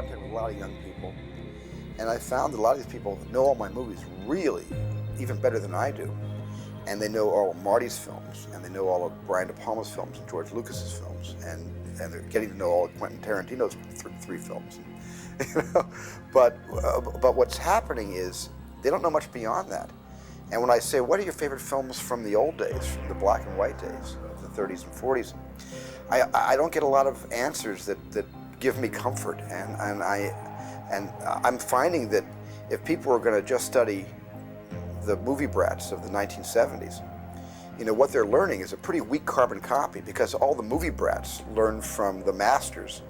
contact with a lot of young people, and I found that a lot of these people know all my movies really, even better than I do. And they know all of Marty's films, and they know all of Brian De Palma's films and George Lucas's films, and they're getting to know all of Quentin Tarantino's three films. But what's happening is they don't know much beyond that. And when I say, what are your favorite films from the old days, from the black and white days of the 30s and 40s, I don't get a lot of answers that give me comfort. And I'm finding that if people are going to just study the movie brats of the 1970s, what they're learning is a pretty weak carbon copy, because all the movie brats learned from the masters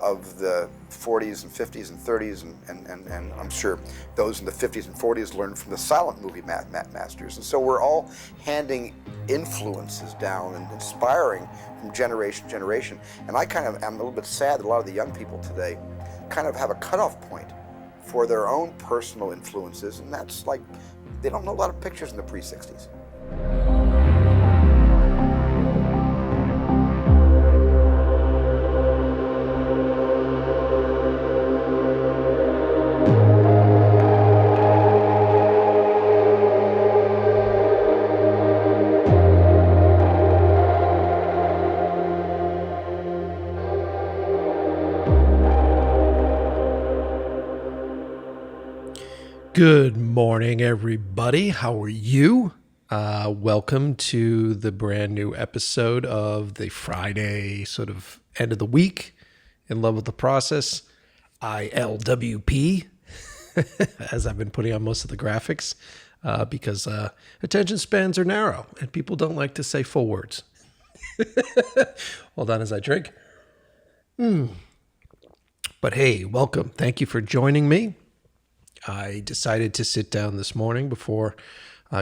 of the 40s and 50s and 30s, and I'm sure those in the 50s and 40s learned from the silent movie masters. And so we're all handing influences down and inspiring from generation to generation. And I kind of am a little bit sad that a lot of the young people today kind of have a cutoff point for their own personal influences, and that's like, they don't know a lot of pictures in the pre-60s. Good morning, everybody. How are you? Welcome to the brand new episode of the Friday sort of end of the week in love with the process, ILWP, as I've been putting on most of the graphics, because attention spans are narrow and people don't like to say full words. Hold on as I drink. But hey, welcome. Thank you for joining me. I decided to sit down this morning before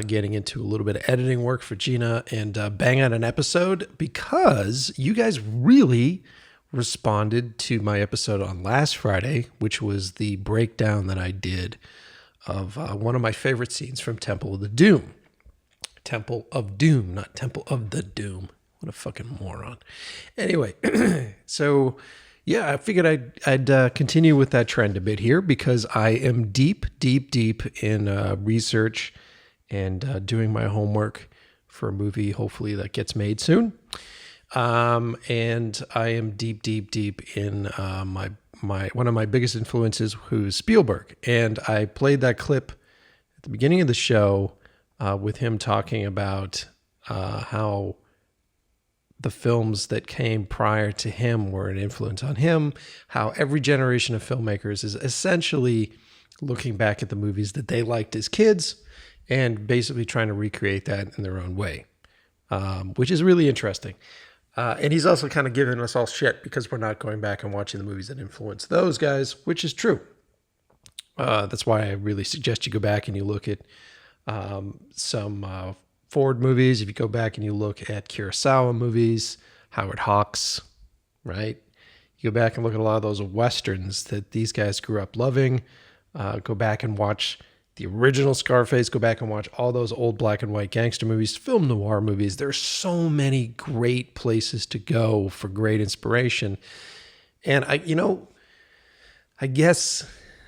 getting into a little bit of editing work for Gina and bang out an episode, because you guys really responded to my episode on last Friday, which was the breakdown that I did of one of my favorite scenes from Temple of the Doom. Temple of Doom, not Temple of the Doom. What a fucking moron. Anyway, so... yeah, I figured I'd continue with that trend a bit here, because I am deep in research and doing my homework for a movie, hopefully that gets made soon. And I am deep in my one of my biggest influences, who's Spielberg. And I played that clip at the beginning of the show with him talking about how the films that came prior to him were an influence on him, how every generation of filmmakers is essentially looking back at the movies that they liked as kids and basically trying to recreate that in their own way, which is really interesting. And he's also kind of giving us all shit because we're not going back and watching the movies that influenced those guys, which is true. That's why I really suggest you go back and you look at some Ford movies. If you go back and you look at Kurosawa movies, Howard Hawks, right? You go back and look at a lot of those Westerns that these guys grew up loving. Go back and watch the original Scarface. Go back and watch all those old black and white gangster movies, film noir movies. There's so many great places to go for great inspiration. And I guess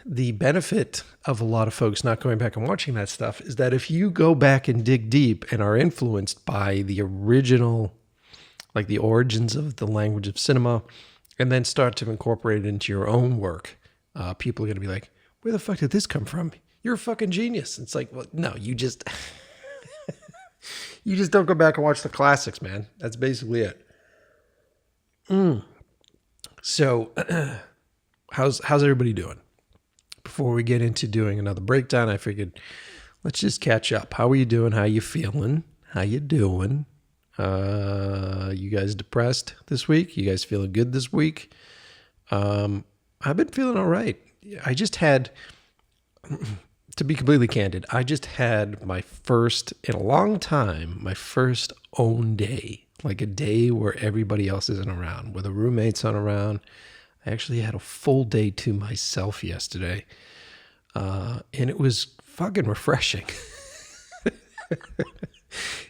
the benefit of a lot of folks not going back and watching that stuff is that if you go back and dig deep and are influenced by the original, like the origins of the language of cinema, and then start to incorporate it into your own work, people are going to be like, where the fuck did this come from? You're a fucking genius. It's like, well, no, you just don't go back and watch the classics, man. That's basically it. So how's everybody doing? Before we get into doing another breakdown, I figured let's just catch up. How are you doing? How you feeling? How you doing? You guys depressed this week? You guys feeling good this week? I've been feeling all right. I just had, to be completely candid, I just had my first, in a long time, my first own day. Like a day where everybody else isn't around, where the roommates aren't around. I actually had a full day to myself yesterday, and it was fucking refreshing.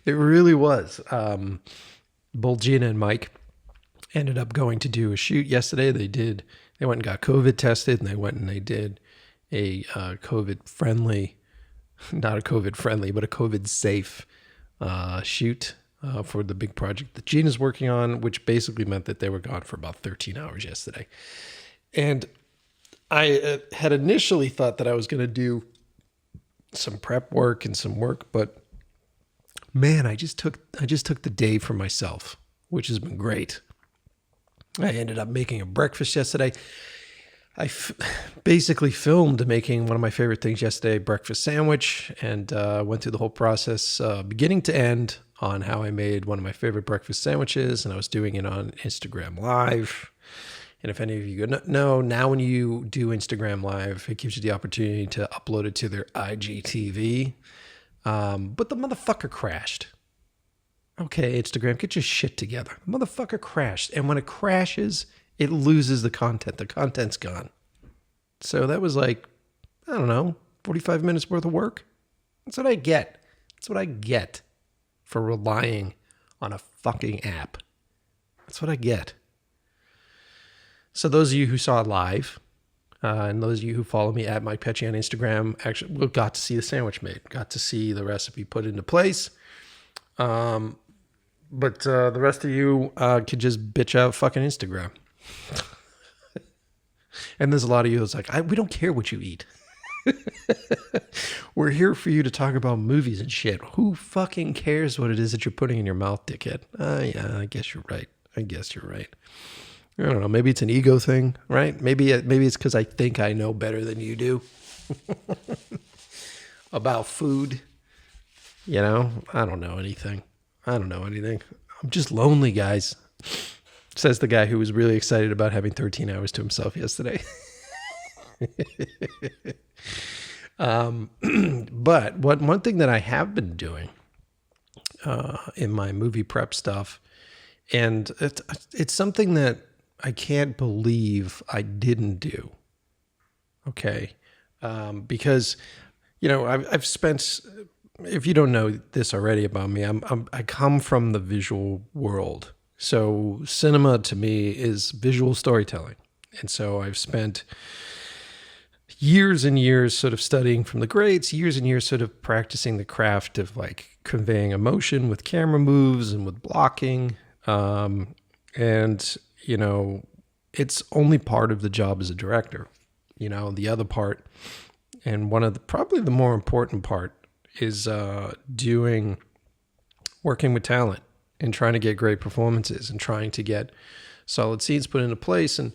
It really was. Both Gina and Mike ended up going to do a shoot yesterday. They did They went and got COVID tested, and they went and they did a COVID friendly, not a COVID friendly, but a COVID safe shoot for the big project that Gene is working on, which basically meant that they were gone for about 13 hours yesterday. And I had initially thought that I was going to do some prep work and some work, but man, I just took the day for myself, which has been great. I ended up making a breakfast yesterday. I basically filmed making one of my favorite things yesterday, breakfast sandwich, and went through the whole process, beginning to end, on how I made one of my favorite breakfast sandwiches, and I was doing it on Instagram Live. And if any of you know, now when you do Instagram Live, it gives you the opportunity to upload it to their IGTV. But the motherfucker crashed. Okay, Instagram, get your shit together. The motherfucker crashed. And when it crashes, it loses the content. The content's gone. So that was like, I don't know, 45 minutes worth of work. That's what I get. That's what I get for relying on a fucking app. That's what I get. So those of you who saw it live, and those of you who follow me at Mike Pecci on Instagram, actually got to see the sandwich made, got to see the recipe put into place. But the rest of you could just bitch out fucking Instagram. And there's a lot of you that's like, we don't care what you eat. We're here for you to talk about movies and shit. Who fucking cares what it is that you're putting in your mouth, dickhead? Yeah, I guess you're right. I don't know. Maybe it's an ego thing, right? Maybe it's because I think I know better than you do about food. You know, I don't know anything. I'm just lonely, guys. Says the guy who was really excited about having 13 hours to himself yesterday. But one thing that I have been doing in my movie prep stuff, and it's something that I can't believe I didn't do. Okay. Because, you know, I've spent, if you don't know this already about me, I come from the visual world. So cinema to me is visual storytelling. And so I've spent years and years sort of studying from the greats, years and years sort of practicing the craft of like conveying emotion with camera moves and with blocking. And, you know, it's only part of the job as a director. You know, the other part, and one of the, probably the more important part, is working with talent and trying to get great performances and trying to get solid scenes put into place. And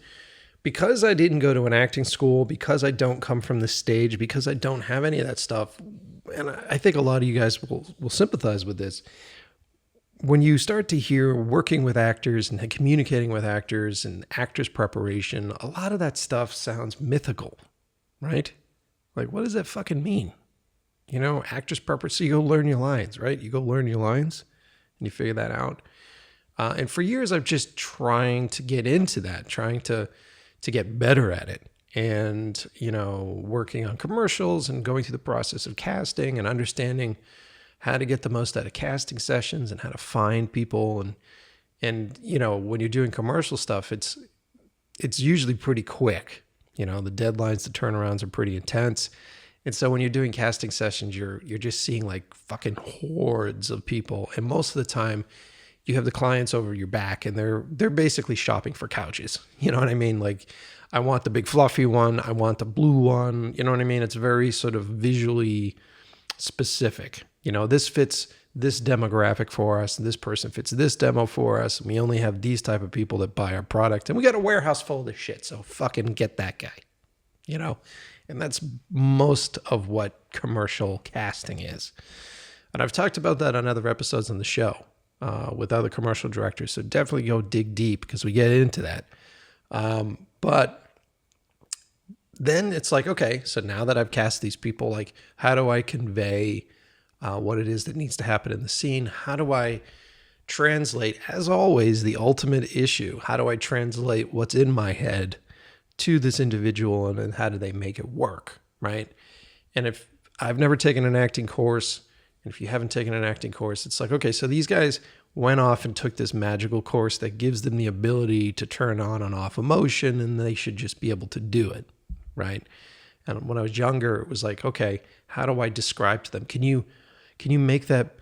because I didn't go to an acting school, because I don't come from the stage, because I don't have any of that stuff, and I think a lot of you guys will sympathize with this, when you start to hear working with actors and communicating with actors and actors preparation, a lot of that stuff sounds mythical, right? Like, what does that fucking mean? You know, actors preparation, so you go learn your lines, right? You go learn your lines and you figure that out. And for years, I've just trying to get into that, trying to get better at it. And, you know, working on commercials and going through the process of casting and understanding how to get the most out of casting sessions and how to find people. And you know, when you're doing commercial stuff, it's usually pretty quick. You know, the deadlines, the turnarounds are pretty intense. And so when you're doing casting sessions, you're just seeing like fucking hordes of people. And most of the time you have the clients over your back and they're basically shopping for couches. You know what I mean? Like, I want the big fluffy one. I want the blue one. You know what I mean? It's very sort of visually specific. You know, this fits this demographic for us. This person fits this demo for us. And we only have these type of people that buy our product. And we got a warehouse full of this shit. So fucking get that guy, you know? And that's most of what commercial casting is. And I've talked about that on other episodes on the show with other commercial directors. So definitely go dig deep because we get into that. But then it's like, okay, so now that I've cast these people, like, how do I convey what it is that needs to happen in the scene? How do I translate, as always, the ultimate issue? How do I translate what's in my head to this individual, and then how do they make it work, right? And if I've never taken an acting course, and if you haven't taken an acting course, it's like, okay, so these guys, went off and took this magical course that gives them the ability to turn on and off emotion, and they should just be able to do it, right? And when I was younger, it was like, okay, how do I describe to them? Can you make that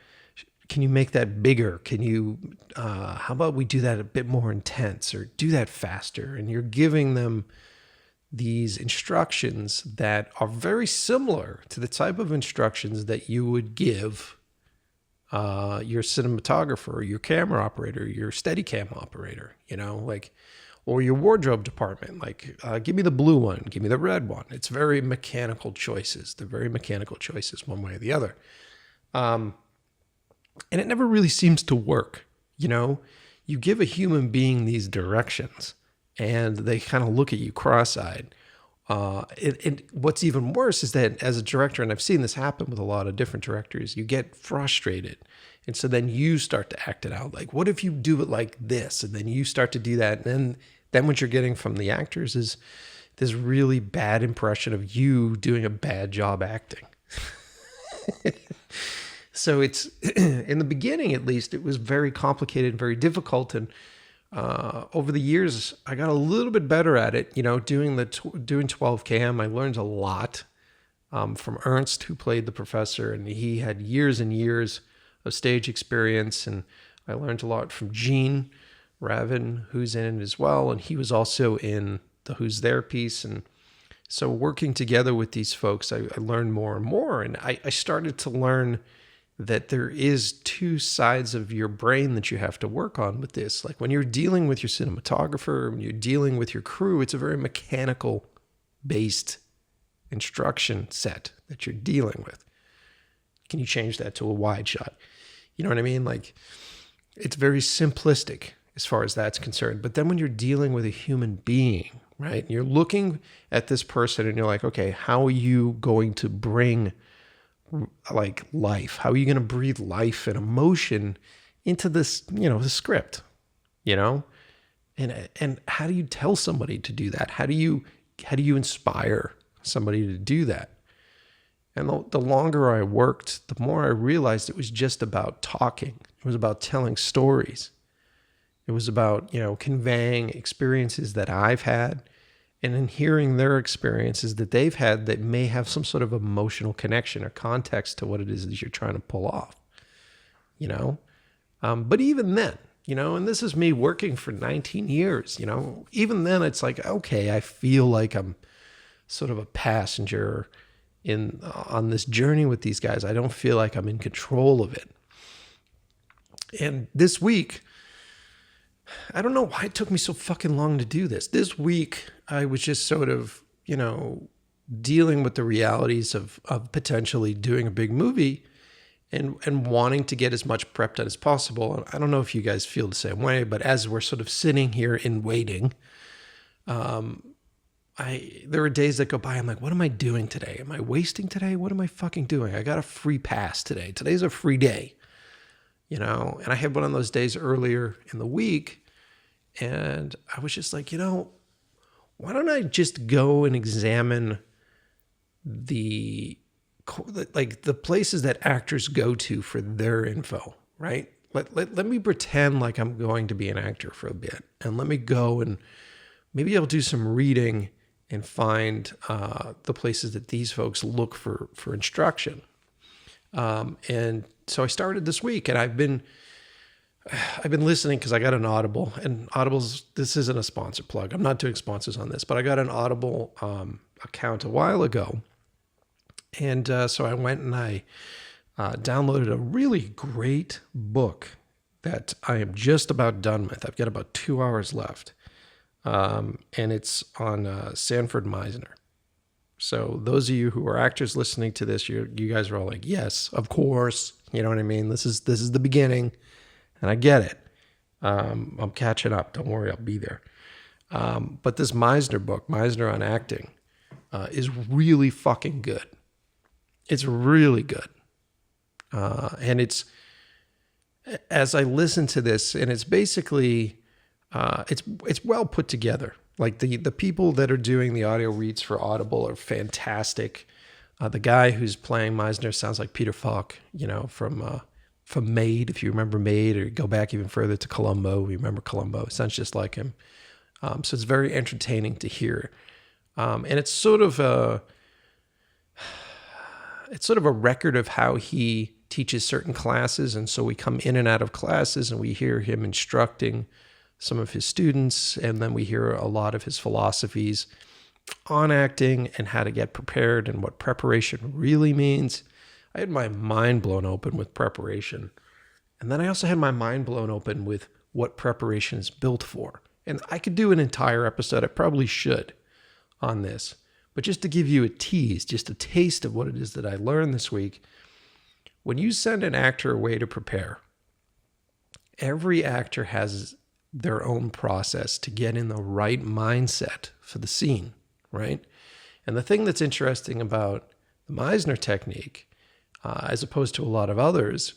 bigger? Can you, how about we do that a bit more intense, or do that faster? And you're giving them these instructions that are very similar to the type of instructions that you would give your cinematographer, your camera operator, your Steadicam operator, like, or your wardrobe department, like, give me the blue one, give me the red one. It's very mechanical choices. They're very mechanical choices one way or the other. And it never really seems to work. You give a human being these directions and they kind of look at you cross-eyed. And what's even worse is that as a director, and I've seen this happen with a lot of different directors, you get frustrated. And so then you start to act it out. Like, what if you do it like this? And then you start to do that. And then what you're getting from the actors is this really bad impression of you doing a bad job acting. So it's, in the beginning, at least, it was very complicated and very difficult. And over the years, I got a little bit better at it. Doing 12 cam, I learned a lot from Ernst, who played the professor, and he had years and years of stage experience. And I learned a lot from Gene Ravin, who's in it as well, and he was also in the Who's There piece. And so working together with these folks, I learned more and more, and I started to learn that there is two sides of your brain that you have to work on with this. Like when you're dealing with your cinematographer, when you're dealing with your crew, it's a very mechanical based instruction set that you're dealing with. Can you change that to a wide shot? You know what I mean? Like, it's very simplistic as far as that's concerned. But then when you're dealing with a human being, right? You're looking at this person and you're like, okay, how are you going to bring like life? How are you going to breathe life and emotion into this, the script, and how do you tell somebody to do that? How do you inspire somebody to do that? And the longer I worked, the more I realized it was just about talking. It was about telling stories. It was about, conveying experiences that I've had, and in hearing their experiences that they've had that may have some sort of emotional connection or context to what it is that you're trying to pull off, But even then, and this is me working for 19 years, even then it's like, okay, I feel like I'm sort of a passenger on this journey with these guys. I don't feel like I'm in control of it. And this week, I don't know why it took me so fucking long to do this. This week, I was just sort of, dealing with the realities of potentially doing a big movie and wanting to get as much prep done as possible. And I don't know if you guys feel the same way, but as we're sort of sitting here in waiting, there are days that go by. I'm like, what am I doing today? Am I wasting today? What am I fucking doing? I got a free pass today. Today's a free day, and I had one of those days earlier in the week. And I was just like, why don't I just go and examine the places that actors go to for their info, right? Let me pretend like I'm going to be an actor for a bit, and let me go and maybe I'll do some reading and find the places that these folks look for instruction. And so I started this week, and I've been listening because I got an Audible, and this isn't a sponsor plug. I'm not doing sponsors on this, but I got an Audible account a while ago. And so I went and I downloaded a really great book that I am just about done with. I've got about 2 hours left. And it's on Sanford Meisner. So those of you who are actors listening to this, you guys are all like, yes, of course. You know what I mean? This is the beginning. And I get it. I'm catching up. Don't worry, I'll be there. But this Meisner book, Meisner on Acting, is really fucking good. It's really good. And it's, as I listen to this, and it's basically, it's well put together. Like the people that are doing the audio reads for Audible are fantastic. The guy who's playing Meisner sounds like Peter Falk, from Maid, if you remember Maid, or go back even further to Columbo. Remember Columbo? It sounds just like him. So it's very entertaining to hear. And it's sort of a record of how he teaches certain classes. And so we come in and out of classes and we hear him instructing some of his students. And then we hear a lot of his philosophies on acting and how to get prepared and what preparation really means. I had my mind blown open with preparation. And then I also had my mind blown open with what preparation is built for. And I could do an entire episode, I probably should, on this. But just to give you a tease, just a taste of what it is that I learned this week, when you send an actor away to prepare, every actor has their own process to get in the right mindset for the scene, right? And the thing that's interesting about the Meisner technique, as opposed to a lot of others,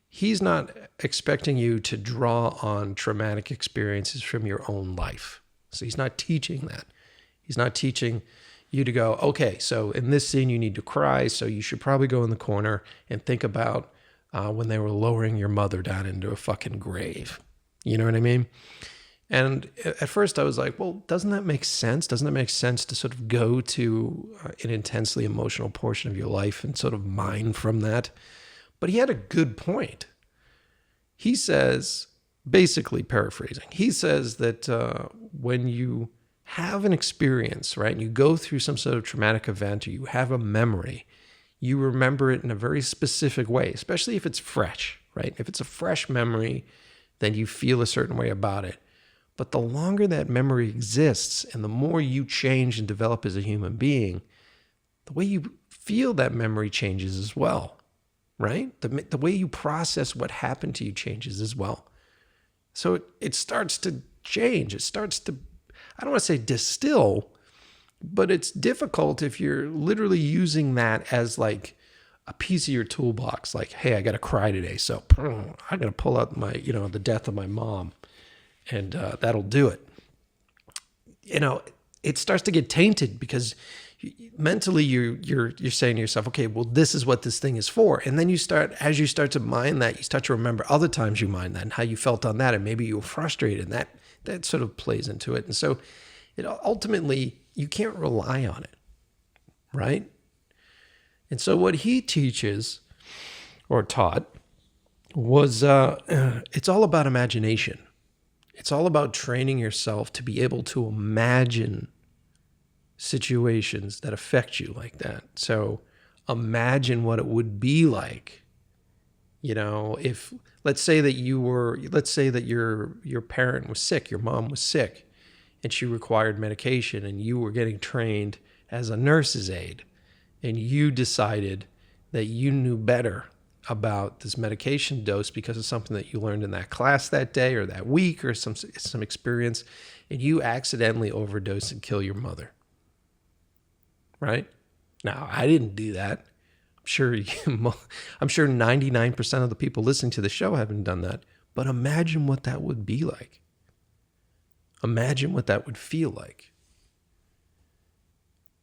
he's not expecting you to draw on traumatic experiences from your own life. So he's not teaching that. He's not teaching you to go, okay, so in this scene you need to cry, so you should probably go in the corner and think about when they were lowering your mother down into a fucking grave. You know what I mean? And at first I was like, well, doesn't that make sense? Doesn't it make sense to sort of go to an intensely emotional portion of your life and sort of mine from that? But he had a good point. He says, basically paraphrasing, he says that when you have an experience, right, and you go through some sort of traumatic event or you have a memory, you remember it in a very specific way, especially if it's fresh, right? If it's a fresh memory, then you feel a certain way about it. But the longer that memory exists and the more you change and develop as a human being, the way you feel that memory changes as well. Right? The way you process what happened to you changes as well. So it starts to change. It starts to, I don't want to say distill, but it's difficult if you're literally using that as like a piece of your toolbox. Like, hey, I got to cry today. So I'm going to pull out my, the death of my mom and that'll do it. It starts to get tainted because mentally you're saying to yourself, okay, well, this is what this thing is for. And then as you start to mine that, you start to remember other times you mined that and how you felt on that. And maybe you were frustrated, and that sort of plays into it. And so ultimately you can't rely on it. Right. And so what he teaches or taught was, it's all about imagination. It's all about training yourself to be able to imagine situations that affect you like that. So imagine what it would be like, if let's say that your parent was sick, your mom was sick, and she required medication, and you were getting trained as a nurse's aide, and you decided that you knew better about this medication dose because of something that you learned in that class that day or that week or some experience, and you accidentally overdose and kill your mother. Right? Now, I didn't do that. I'm sure 99% of the people listening to the show haven't done that. But imagine what that would be like. Imagine what that would feel like.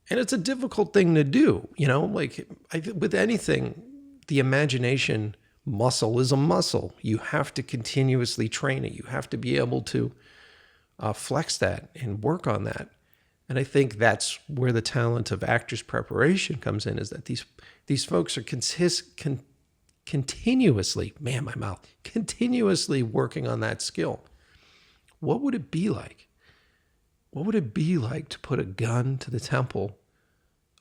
And it's a difficult thing to do. With anything, the imagination muscle is a muscle. You have to continuously train it. You have to be able to flex that and work on that. And I think that's where the talent of actors' preparation comes in, is that these folks are continuously working on that skill. What would it be like? What would it be like to put a gun to the temple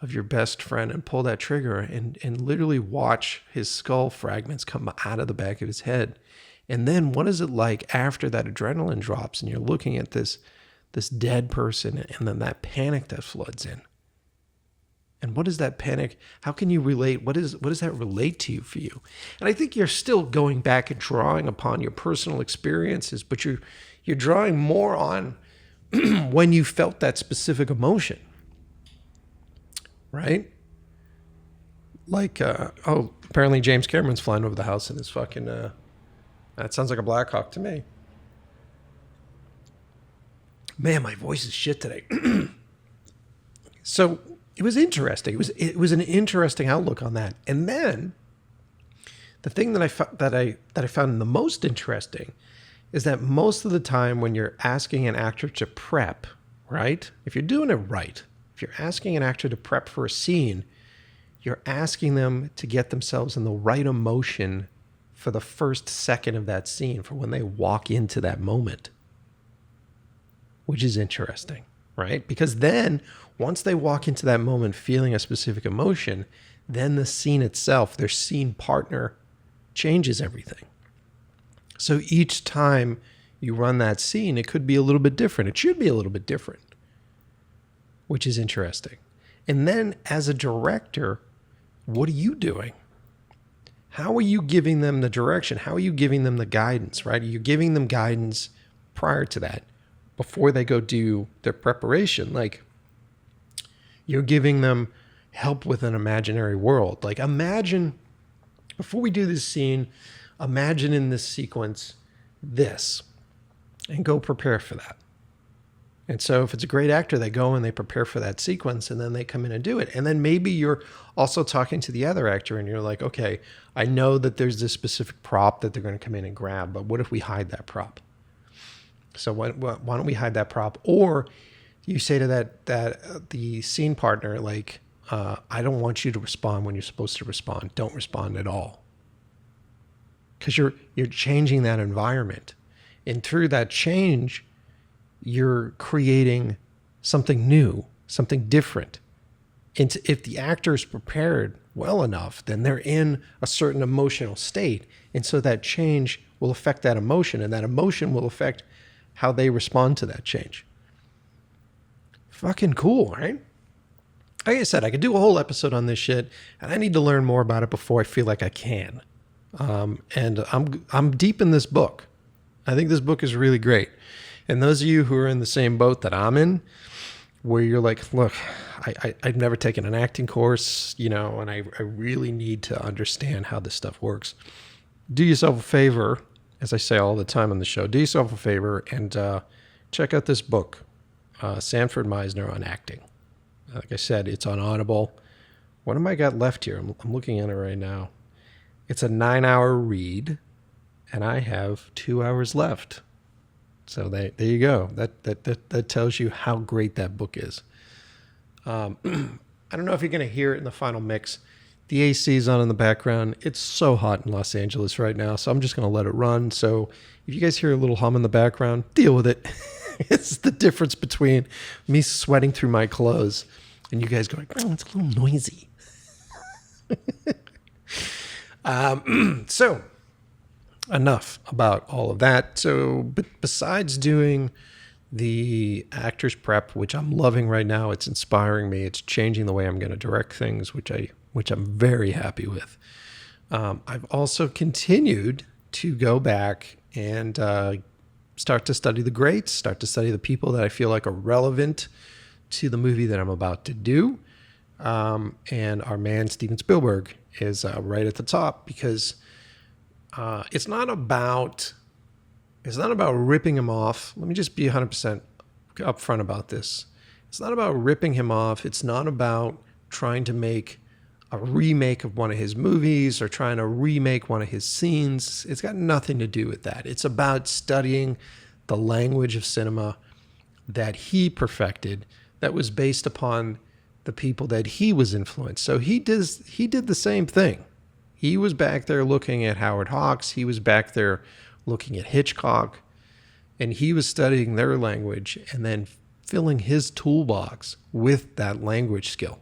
of your best friend and pull that trigger and literally watch his skull fragments come out of the back of his head? And then what is it like after that adrenaline drops and you're looking at this dead person, and then that panic that floods in? And what is that panic? How can you relate? What does that relate to you for you? And I think you're still going back and drawing upon your personal experiences, but you're drawing more on when you felt that specific emotion, right? Like, apparently James Cameron's flying over the house in his fucking, that sounds like a Black Hawk to me. Man, my voice is shit today. So it was interesting. It was an interesting outlook on that. And then The thing that I found the most interesting is that most of the time when you're asking an actor to prep, right? If you're doing it right, if you're asking an actor to prep for a scene, you're asking them to get themselves in the right emotion for the first second of that scene, for when they walk into that moment, which is interesting, right? Because then once they walk into that moment feeling a specific emotion, then the scene itself, their scene partner, changes everything. So each time you run that scene, it could be a little bit different. It should be a little bit different, which is interesting. And then as a director, what are you doing? How are you giving them the direction? How are you giving them the guidance, right? Are you giving them guidance prior to that, before they go do their preparation? Like, you're giving them help with an imaginary world. Like, imagine, before we do this scene, imagine in this sequence this, and go prepare for that. And so if it's a great actor, they go and they prepare for that sequence, and then they come in and do it. And then maybe you're also talking to the other actor and you're like, okay, I know that there's this specific prop that they're going to come in and grab, but what if we hide that prop? So why don't we hide that prop? Or you say to the scene partner, like, I don't want you to respond when you're supposed to respond. Don't respond at all. Because you're changing that environment. And through that change, you're creating something new, something different. And if the actor is prepared well enough, then they're in a certain emotional state. And so that change will affect that emotion, and that emotion will affect how they respond to that change. Fucking cool, right? Like I said, I could do a whole episode on this shit, and I need to learn more about it before I feel like I can. And I'm deep in this book. I think this book is really great. And those of you who are in the same boat that I'm in, where you're like, look, I've never taken an acting course, and I really need to understand how this stuff works. Do yourself a favor, as I say all the time on the show, do yourself a favor and check out this book, Sanford Meisner on Acting. Like I said, it's on Audible. What am I got left here? I'm looking at it right now. It's a 9-hour read, and I have 2 hours left. So there you go. That tells you how great that book is. I don't know if you're going to hear it in the final mix. The AC is on in the background. It's so hot in Los Angeles right now, so I'm just going to let it run. So if you guys hear a little hum in the background, deal with it. It's the difference between me sweating through my clothes and you guys going, oh, it's a little noisy. So enough about all of that. So, but besides doing the actor's prep, which I'm loving right now, it's inspiring me. It's changing the way I'm going to direct things, which I'm very happy with. I've also continued to go back and start to study the greats, start to study the people that I feel like are relevant to the movie that I'm about to do. And our man, Steven Spielberg, is right at the top, because it's not about ripping him off. Let me just be 100% upfront about this. It's not about ripping him off. It's not about trying to make a remake of one of his movies or trying to remake one of his scenes. It's got nothing to do with that. It's about studying the language of cinema that he perfected, that was based upon the people that he was influenced. So he did the same thing. He was back there looking at Howard Hawks. He was back there looking at Hitchcock, and he was studying their language and then filling his toolbox with that language skill,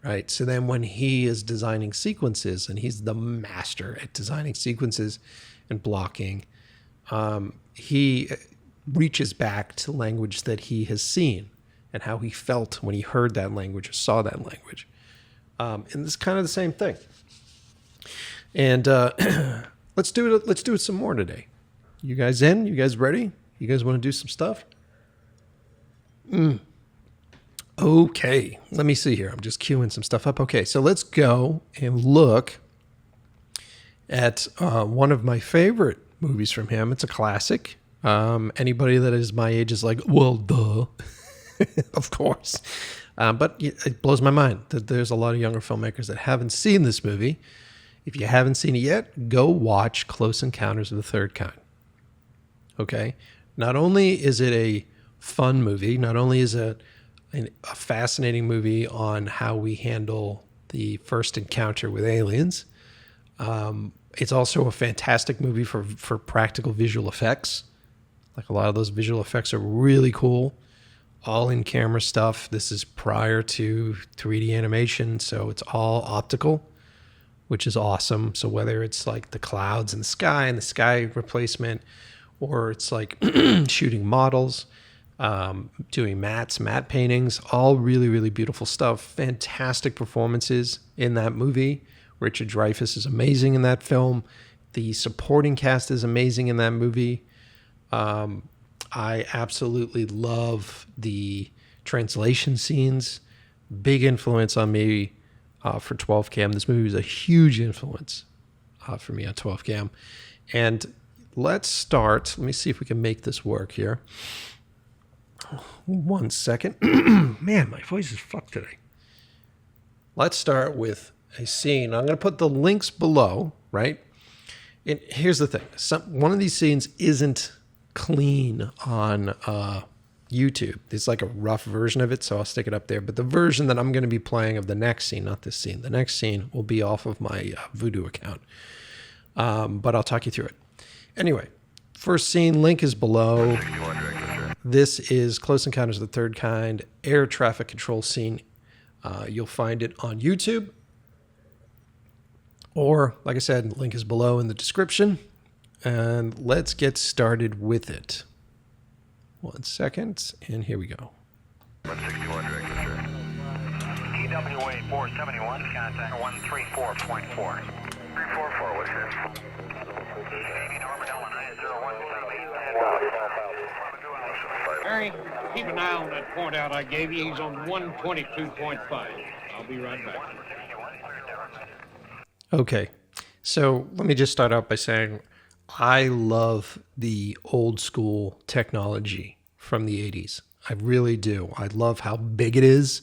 right? So then when he is designing sequences, and he's the master at designing sequences and blocking, he reaches back to language that he has seen and how he felt when he heard that language or saw that language. And it's kind of the same thing. And let's do it some more today. You guys in? You guys ready? You guys want to do some stuff? Okay, let me see here. I'm just queuing some stuff up. Okay, so let's go and look at one of my favorite movies from him. It's a classic. Anybody that is my age is like, well, duh. Of course. But it blows my mind that there's a lot of younger filmmakers that haven't seen this movie. If you haven't seen it yet, go watch Close Encounters of the Third Kind. Okay? Not only is it a fun movie, not only is it a fascinating movie on how we handle the first encounter with aliens, it's also a fantastic movie for practical visual effects. Like, a lot of those visual effects are really cool. All in camera stuff. This is prior to 3D animation, so it's all optical, which is awesome. So whether it's like the clouds in the sky and the sky replacement, or it's like shooting models, doing matte paintings, all really, really beautiful stuff. Fantastic performances in that movie. Richard Dreyfuss is amazing in that film. The supporting cast is amazing in that movie. I absolutely love the translation scenes. Big influence on me for 12 cam. This movie was a huge influence for me on 12 cam. And let's start. Let me see if we can make this work here. 1 second. Man, my voice is fucked today. Let's start with a scene. I'm going to put the links below, right? And here's the thing. One of these scenes isn't clean on YouTube. It's like a rough version of it, so I'll stick it up there. But the version that I'm going to be playing of the next scene, not this scene, the next scene will be off of my Voodoo account. But I'll talk you through it. Anyway, first scene, link is below. This is Close Encounters of the Third Kind, air traffic control scene. You'll find it on YouTube. Or, like I said, link is below in the description. And let's get started with it. 1 second, and here we go. 161 director, sir. EWA 471, contact 134.4. 344, what's this? Harry, keep an eye on that point out I gave you. He's on 122.5. I'll be right back. Okay, so let me just start out by saying I love the old school technology from the 80s. I really do. I love how big it is.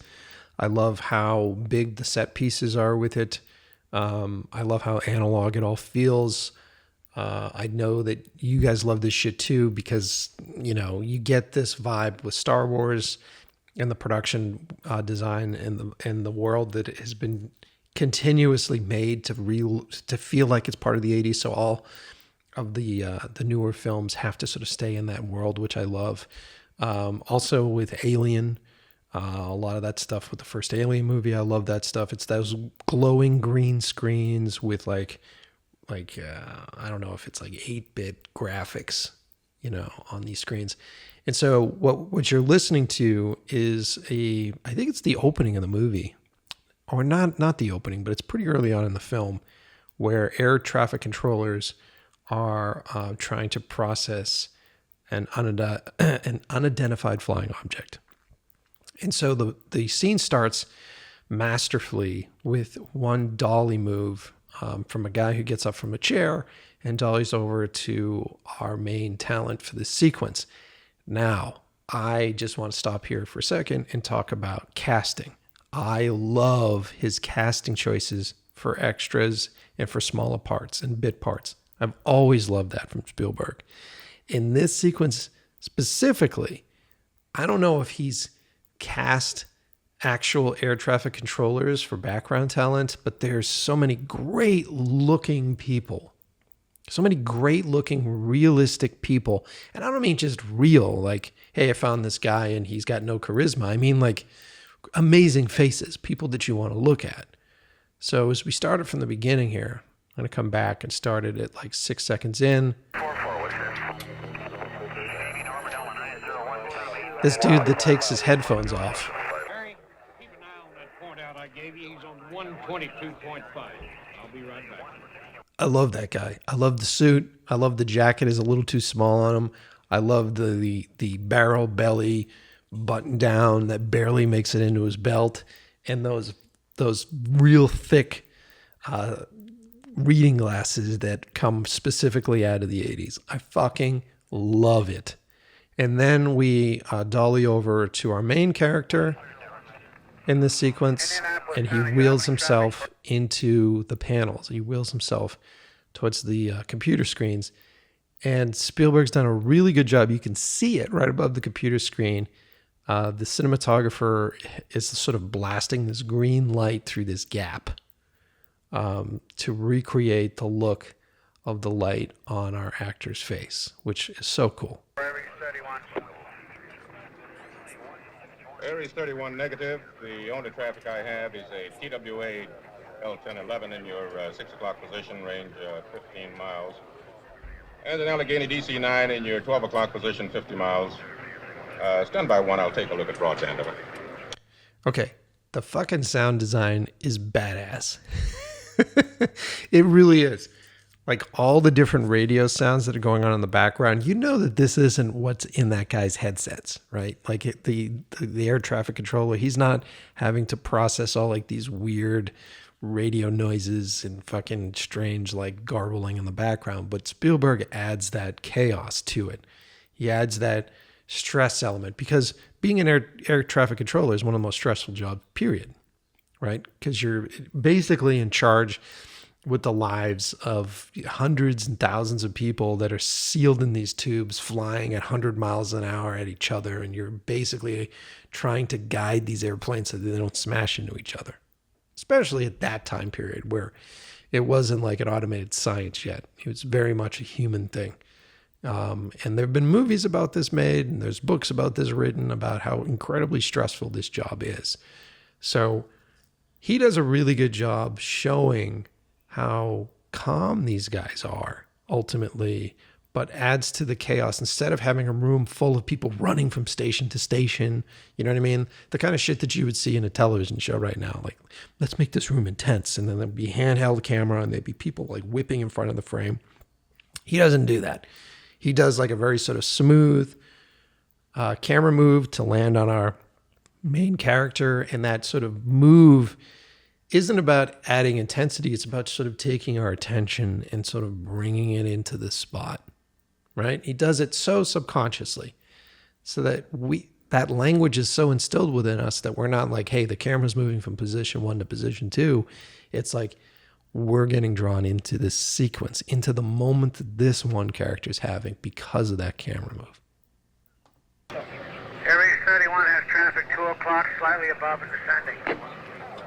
I love how big the set pieces are with it. I love how analog it all feels. I know that you guys love this shit too, because, you know, you get this vibe with Star Wars and the production design and the world that has been continuously made to feel like it's part of the 80s. So all of the newer films have to sort of stay in that world, which I love. Also with Alien, a lot of that stuff with the first Alien movie, I love that stuff. It's those glowing green screens with like I don't know if it's like 8-bit graphics, you know, on these screens. And so what you're listening to is I think it's the opening of the movie, or not the opening, but it's pretty early on in the film, where air traffic controllers are trying to process an unidentified flying object. And so the scene starts masterfully with one dolly move from a guy who gets up from a chair and dollies over to our main talent for this sequence. Now, I just want to stop here for a second and talk about casting. I love his casting choices for extras and for smaller parts and bit parts. I've always loved that from Spielberg. In this sequence specifically, I don't know if he's cast actual air traffic controllers for background talent, but there's so many great looking people. So many great looking, realistic people. And I don't mean just real, like, hey, I found this guy and he's got no charisma. I mean like amazing faces, people that you want to look at. So as we started from the beginning here, I'm going to come back and start it at like 6 seconds in. This dude that takes his headphones off. Harry, keep an eye on that point out I gave you. He's on 122.5. I'll be right back. I love that guy. I love the suit. I love the jacket is a little too small on him. I love the barrel belly button down that barely makes it into his belt, and those real thick reading glasses that come specifically out of the 80s. I fucking love it. And then we dolly over to our main character. in this sequence, and he wheels himself into the panels. He wheels himself towards the computer screens. And Spielberg's done a really good job. You can see it right above the computer screen. The cinematographer is sort of blasting this green light through this gap to recreate the look of the light on our actor's face, which is so cool. Aries 31 negative. The only traffic I have is a TWA L1011 in your 6 o'clock position, range 15 miles. And an Allegheny DC-9 in your 12 o'clock position, 50 miles. Stand by one, I'll take a look at broadband of it. Okay, the fucking sound design is badass. It really is. Like all the different radio sounds that are going on in the background, you know that this isn't what's in that guy's headsets, right? Like the air traffic controller, he's not having to process all like these weird radio noises and fucking strange like garbling in the background. But Spielberg adds that chaos to it. He adds that stress element because being an air traffic controller is one of the most stressful jobs, period, right? Because you're basically in charge with the lives of hundreds and thousands of people that are sealed in these tubes flying at 100 miles an hour at each other. And you're basically trying to guide these airplanes so that they don't smash into each other, especially at that time period where it wasn't like an automated science yet. It was very much a human thing. And there have been movies about this made, and there's books about this written about how incredibly stressful this job is. So he does a really good job showing how calm these guys are ultimately, but adds to the chaos. Instead of having a room full of people running from station to station, you know what I mean? The kind of shit that you would see in a television show right now, like, let's make this room intense. And then there'd be handheld camera and there'd be people like whipping in front of the frame. He doesn't do that. He does like a very sort of smooth camera move to land on our main character. And that sort of move isn't about adding intensity. It's about sort of taking our attention and sort of bringing it into the spot, right? He does it so subconsciously so that that language is so instilled within us that we're not like, hey, the camera's moving from position 1 to position 2. It's like we're getting drawn into this sequence, into the moment that this one character is having because of that camera move. Aries 31 has traffic 2 o'clock, slightly above and descending.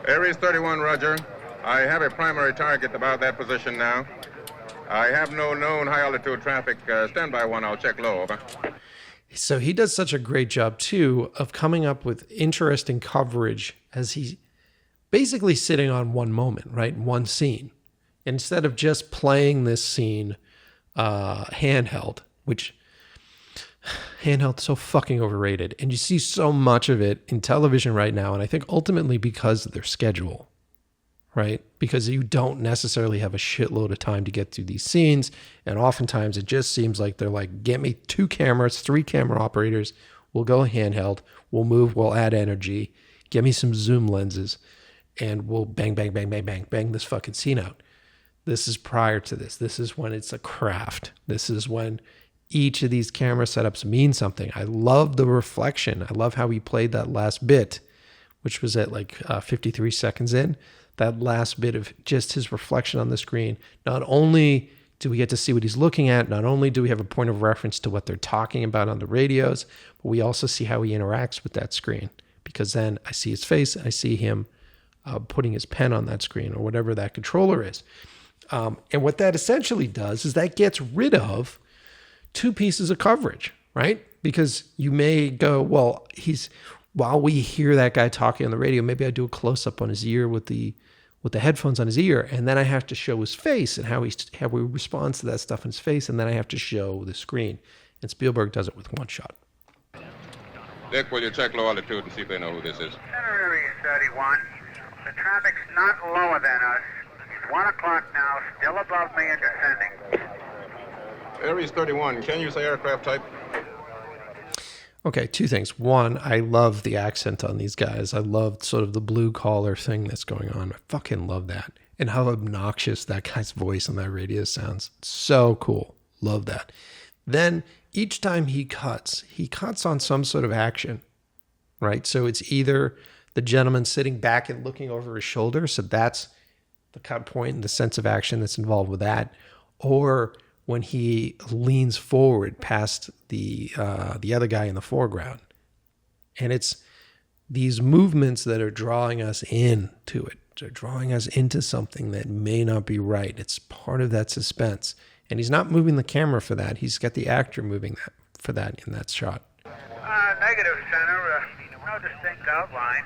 Aries 31, roger. I have a primary target about that position now. I have no known high altitude traffic. Stand by one, I'll check low, over. So he does such a great job too of coming up with interesting coverage as he's basically sitting on one moment, right? One scene. Instead of just playing this scene handheld, which handheld so fucking overrated. And you see so much of it in television right now. And I think ultimately because of their schedule, right? Because you don't necessarily have a shitload of time to get through these scenes. And oftentimes it just seems like they're like, get me 2 cameras, 3 camera operators. We'll go handheld. We'll move. We'll add energy. Get me some zoom lenses. And we'll bang, bang, bang, bang, bang, bang this fucking scene out. This is prior to this. This is when it's a craft. This is when each of these camera setups mean something. I love the reflection. I love how he played that last bit, which was at like 53 seconds in. That last bit of just his reflection on the screen. Not only do we get to see what he's looking at, not only do we have a point of reference to what they're talking about on the radios, but we also see how he interacts with that screen. Because then I see his face, and I see him putting his pen on that screen or whatever that controller is. And what that essentially does is that gets rid of 2 pieces of coverage, right? Because you may go, well, while we hear that guy talking on the radio, maybe I do a close up on his ear with the headphones on his ear, and then I have to show his face and how he responds to that stuff in his face, and then I have to show the screen. And Spielberg does it with one shot. Dick, will you check low altitude and see if they know who this is? Center Aries 31. The traffic's not lower than us. It's 1 o'clock now, still above me and descending. Aries 31, can you say aircraft type? Okay, 2 things. One, I love the accent on these guys. I love sort of the blue collar thing that's going on. I fucking love that. And how obnoxious that guy's voice on that radio sounds. So cool. Love that. Then each time he cuts on some sort of action, right? So it's either the gentleman sitting back and looking over his shoulder. So that's the cut point and the sense of action that's involved with that. Or when he leans forward past the other guy in the foreground. And it's these movements that are drawing us into it. They're drawing us into something that may not be right. It's part of that suspense. And he's not moving the camera for that. He's got the actor moving that for that in that shot. Negative, Center. No distinct outline.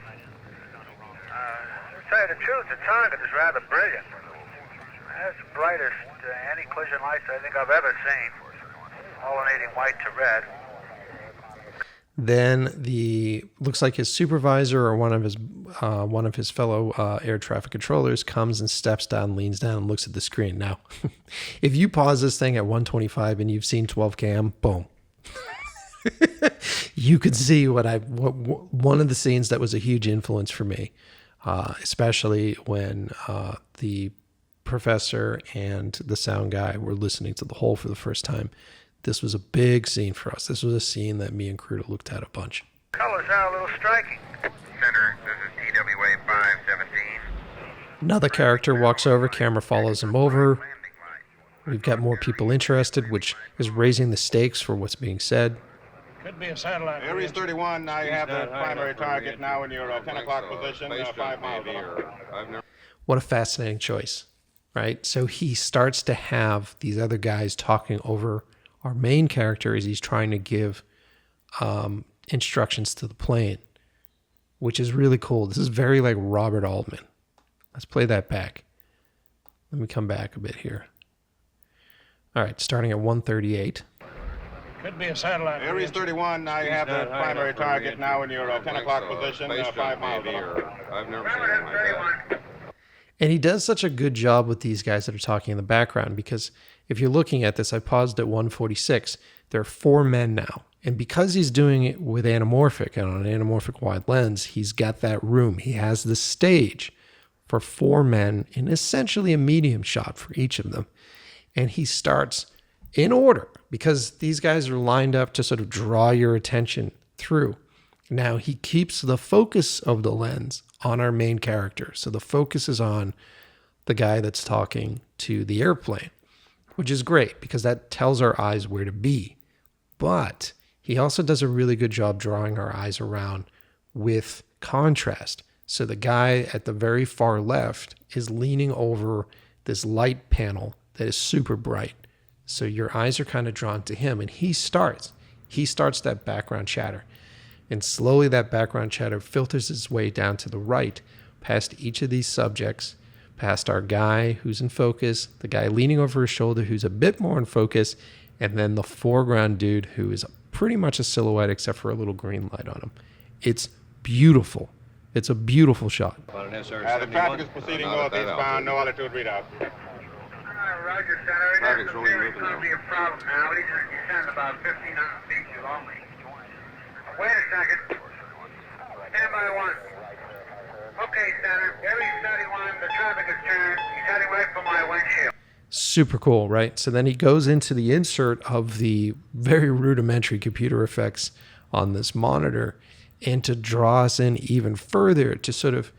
To tell you the truth, the target is rather brilliant. That's the brightest anti-collision lights I think I've ever seen. Alternating white to red. Then looks like his supervisor or one of his fellow air traffic controllers comes and steps down, leans down, and looks at the screen. Now, if you pause this thing at 125 and you've seen 12 cam, boom, you could see what one of the scenes that was a huge influence for me, especially when the professor and the sound guy were listening to The Hole for the first time. This was a big scene for us. This was a scene that me and Cruda looked at a bunch. Colors are a little striking. Center, this is TWA 517. Another character walks over, camera follows him over. We've got more people interested, which is raising the stakes for what's being said. Could be a satellite. Aries 31, now you have the primary target now in your 10 o'clock position, 5 miles. What a fascinating choice, right? So he starts to have these other guys talking over our main character as he's trying to give instructions to the plane, which is really cool. This is very like Robert Altman. Let's play that back. Let me come back a bit here. All right, starting at 138. Could be a satellite. Aries 31, now you have the primary target now in your 10 o'clock position, 5 miles. I've never seen anything like that. And he does such a good job with these guys that are talking in the background, because if you're looking at this, I paused at 146. There are 4 men now. And because he's doing it with anamorphic and on an anamorphic wide lens, he's got that room. He has the stage for 4 men in essentially a medium shot for each of them. And he starts in order because these guys are lined up to sort of draw your attention through. Now he keeps the focus of the lens on our main character. So the focus is on the guy that's talking to the airplane, which is great because that tells our eyes where to be. But he also does a really good job drawing our eyes around with contrast. So the guy at the very far left is leaning over this light panel that is super bright. So your eyes are kind of drawn to him, and he starts that background chatter. And slowly that background chatter filters its way down to the right, past each of these subjects, past our guy who's in focus, the guy leaning over his shoulder who's a bit more in focus, and then the foreground dude who is pretty much a silhouette except for a little green light on him. It's beautiful. It's a beautiful shot. The traffic is proceeding northeastbound, no altitude readout. Roger, Center. Traffic's really moving It's going to be a problem now. He's going to descend about 15 feet below me. Wait a second. Stand by 1. Okay, Center. Aries 31, the traffic is turned. He's heading right for my windshield. Super cool, right? So then he goes into the insert of the very rudimentary computer effects on this monitor, and to draw us in even further, to sort of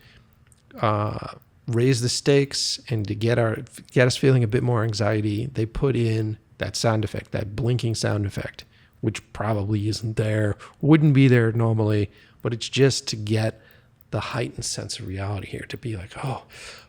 raise the stakes and to get us feeling a bit more anxiety, they put in that sound effect, that blinking sound effect, which probably isn't there, wouldn't be there normally, but it's just to get the heightened sense of reality here, to be like, oh,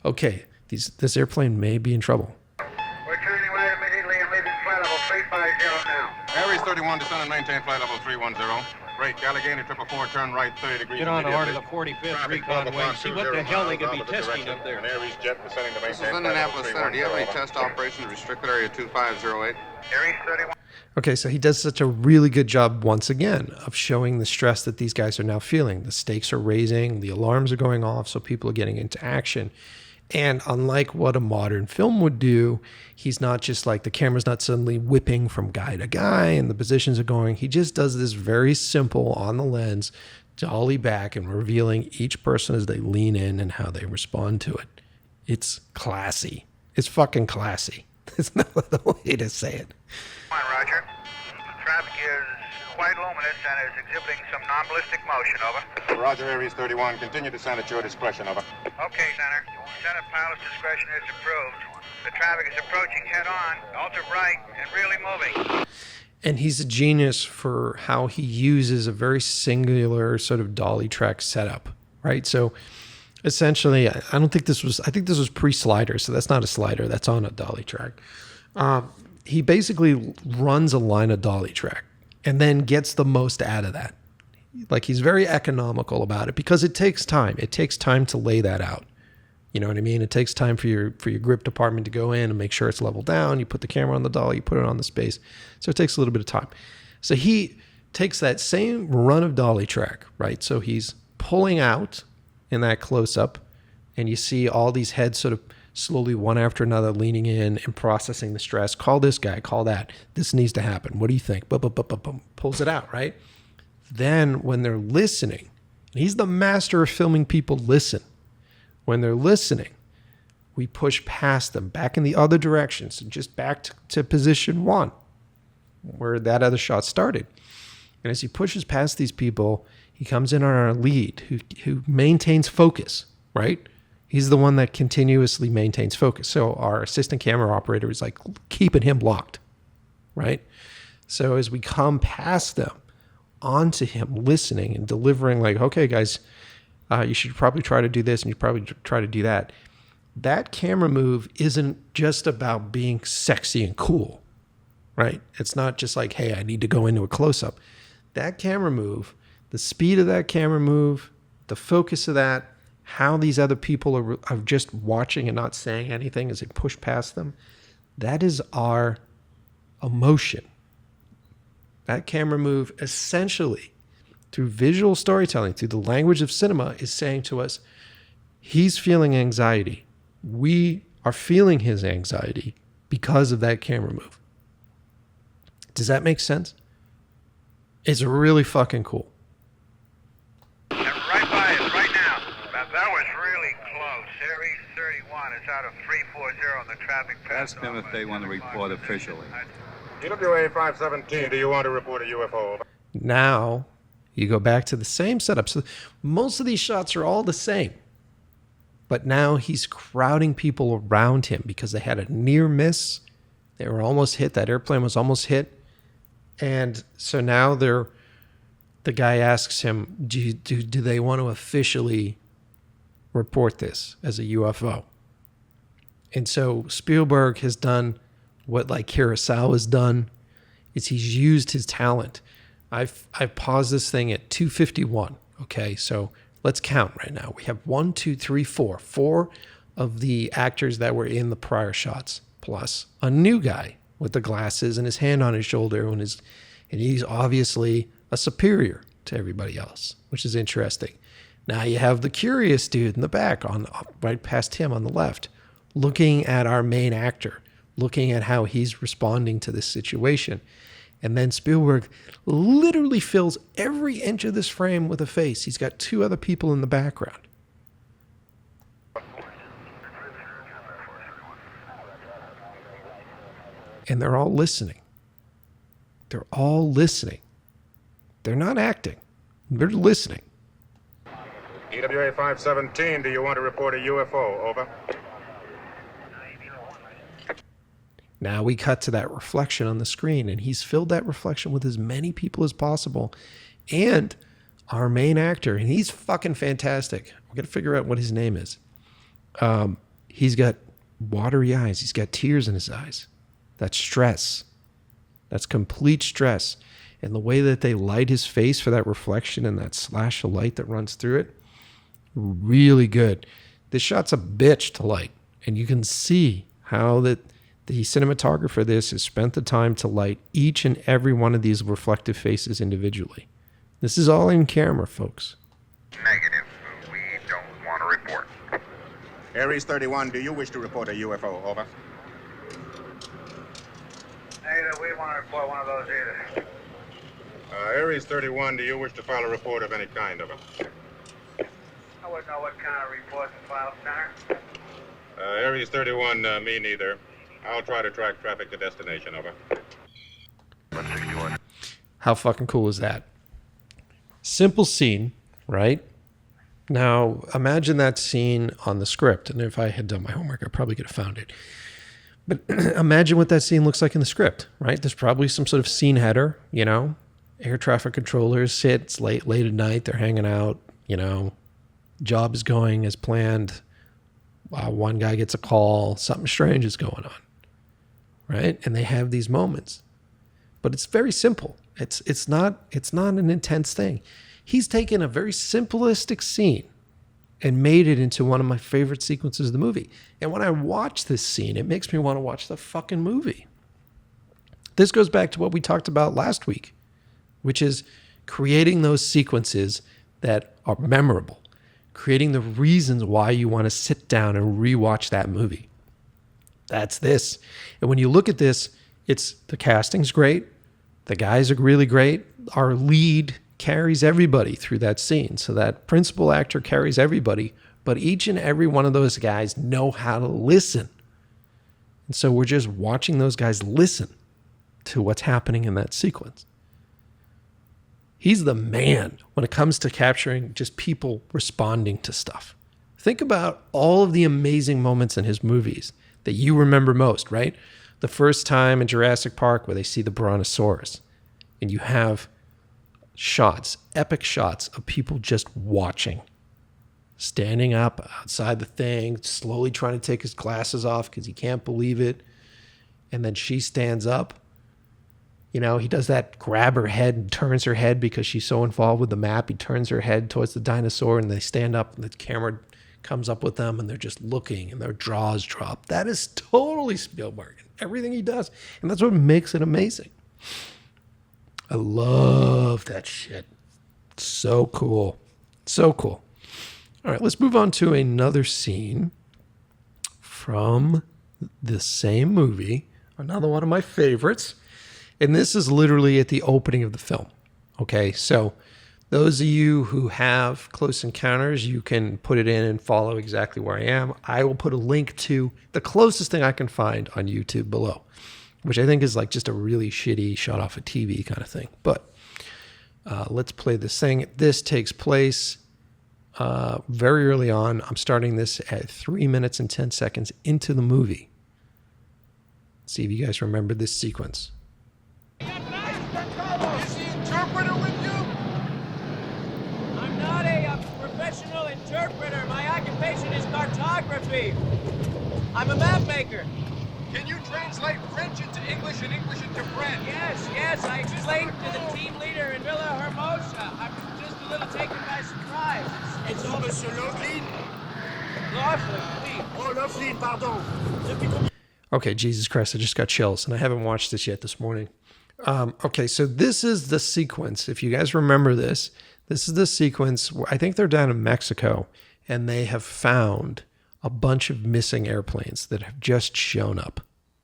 okay, this airplane may be in trouble. We're turning right immediately and leaving flight level 350 now. Aries 31, descend and maintain flight level 310. Break, Allegheny 444, turn right 30 degrees. Get on the order immediately. of the 45th recon wing. See what the hell they could be testing up there. An Aries jet descending to This maintain is flight level Indianapolis Center. Do you have any 310. test operations restricted area 2508? Aries 31. Okay, so he does such a really good job once again of showing the stress that these guys are now feeling. The stakes are raising, the alarms are going off, so people are getting into action. And unlike what a modern film would do, he's not just like, the camera's not suddenly whipping from guy to guy and the positions are going. He just does this very simple on the lens, dolly back and revealing each person as they lean in and how they respond to it. It's classy. It's fucking classy. There's no other way to say it. Come on, Roger. The traffic is quite low luminous and is exhibiting some non-ballistic motion, over. Roger, Aries 31. Continue to send at your discretion, over. Okay, Center. Center pilot's discretion is approved. The traffic is approaching head-on, ultra bright, and really moving. And he's a genius for how he uses a very singular sort of dolly track setup, right? So essentially, I think this was pre-slider, so that's not a slider, that's on a dolly track. He basically runs a line of dolly track and then gets the most out of that. Like, he's very economical about it because it takes time. It takes time to lay that out. You know what I mean? It takes time for your grip department to go in and make sure it's leveled down. You put the camera on the dolly, you put it on the space. So it takes a little bit of time. So he takes that same run of dolly track, right? So he's pulling out in that close-up, and you see all these heads sort of slowly, one after another, leaning in and processing the stress. Call this guy, call that. This needs to happen. What do you think? Boom, boom, boom, boom, boom. Pulls it out, right? Then when they're listening, and he's the master of filming people listen. When they're listening, we push past them back in the other direction. So just back to position one, where that other shot started. And as he pushes past these people, he comes in on our lead who maintains focus, right? He's the one that continuously maintains focus. So our assistant camera operator is like keeping him locked, right? So as we come past them, onto him, listening and delivering like, okay, guys, you should probably try to do this and you probably try to do that. That camera move isn't just about being sexy and cool, right? It's not just like, hey, I need to go into a close-up. That camera move, the speed of that camera move, the focus of that, how these other people are just watching and not saying anything as they push past them, that is our emotion. That camera move essentially, through visual storytelling, through the language of cinema, is saying to us, he's feeling anxiety. We are feeling his anxiety because of that camera move. Does that make sense? It's really fucking cool. And right by us, right now. That was really close. Aries 31 is out of 340 on the traffic pass. Ask them if they want to report officially. EWA 517, do you want to report a UFO? Now, you go back to the same setup. So most of these shots are all the same. But now he's crowding people around him because they had a near miss. They were almost hit. That airplane was almost hit. And so now the guy asks him, do they want to officially report this as a UFO? And so Spielberg has done what like Kurosawa's done, is he's used his talent. I've paused this thing at 2:51. Okay, so let's count right now. We have 1, 2, 3, 4. 4 of the actors that were in the prior shots, plus a new guy with the glasses and his hand on his shoulder, and he's obviously a superior to everybody else, which is interesting. Now you have the curious dude in the back, right past him on the left, looking at our main actor, looking at how he's responding to this situation. And then Spielberg literally fills every inch of this frame with a face. He's got 2 other people in the background. And they're all listening. They're all listening. They're not acting. They're listening. EWA 517, do you want to report a UFO? Over. Now we cut to that reflection on the screen, and he's filled that reflection with as many people as possible. And our main actor, and he's fucking fantastic. We're going to figure out what his name is. He's got watery eyes. He's got tears in his eyes. That's stress. That's complete stress. And the way that they light his face for that reflection and that slash of light that runs through it, really good. This shot's a bitch to light. And you can see how that the cinematographer for this has spent the time to light each and every one of these reflective faces individually. This is all in camera, folks. Negative. We don't want to report. Aries 31, do you wish to report a UFO? Over. Negative. We don't want to report one of those either. Aries 31, do you wish to file a report of any kind? Over. I wouldn't know what kind of report to file, Center. Aries 31, me neither. I'll try to track traffic to destination. Over. 161. How fucking cool is that? Simple scene, right? Now, imagine that scene on the script. And if I had done my homework, I probably could have found it. But imagine what that scene looks like in the script, right? There's probably some sort of scene header, you know, air traffic controllers sit, it's late at night, they're hanging out, you know, job is going as planned. One guy gets a call, something strange is going on, right? And they have these moments. But it's very simple. It's not an intense thing. He's taken a very simplistic scene and made it into one of my favorite sequences of the movie. And when I watch this scene, it makes me want to watch the fucking movie. This goes back to what we talked about last week, which is creating those sequences that are memorable, creating the reasons why you want to sit down and rewatch that movie. That's this. And when you look at this, the casting's great. The guys are really great. Our lead carries everybody through that scene. So that principal actor carries everybody, but each and every one of those guys know how to listen. And so we're just watching those guys listen to what's happening in that sequence. He's the man when it comes to capturing just people responding to stuff. Think about all of the amazing moments in his movies that you remember most, right? The first time in Jurassic Park where they see the Brontosaurus, and you have shots, epic shots of people just watching, standing up outside the thing, slowly trying to take his glasses off because he can't believe it. And then she stands up. You know, he does that, grab her head and turns her head because she's so involved with the map. He turns her head towards the dinosaur and they stand up and the camera comes up with them and they're just looking and their jaws drop. That is totally Spielberg. Everything he does. And that's what makes it amazing. I love that shit. So cool. So cool. All right, let's move on to another scene from the same movie. Another one of my favorites. And this is literally at the opening of the film. Okay, so those of you who have Close Encounters, you can put it in and follow exactly where I am. I will put a link to the closest thing I can find on YouTube below, which I think is like just a really shitty shot off a TV kind of thing. But let's play this thing. This takes place very early on. I'm starting this at 3 minutes and 10 seconds into the movie. Let's see if you guys remember this sequence. Is the interpreter with you? I'm not a professional interpreter. My occupation is cartography. I'm a map maker. Can you translate French into English and English into French? Yes, I explained to the team leader in Villa Hermosa. I'm just a little taken by surprise. It's all Monsieur Laughlin? Laughlin, oui. Oh, Laughlin, pardon. Okay, Jesus Christ, I just got chills, and I haven't watched this yet this morning. Okay, so this is the sequence. If you guys remember this is the sequence where I think they're down in Mexico, and they have found a bunch of missing airplanes that have just shown up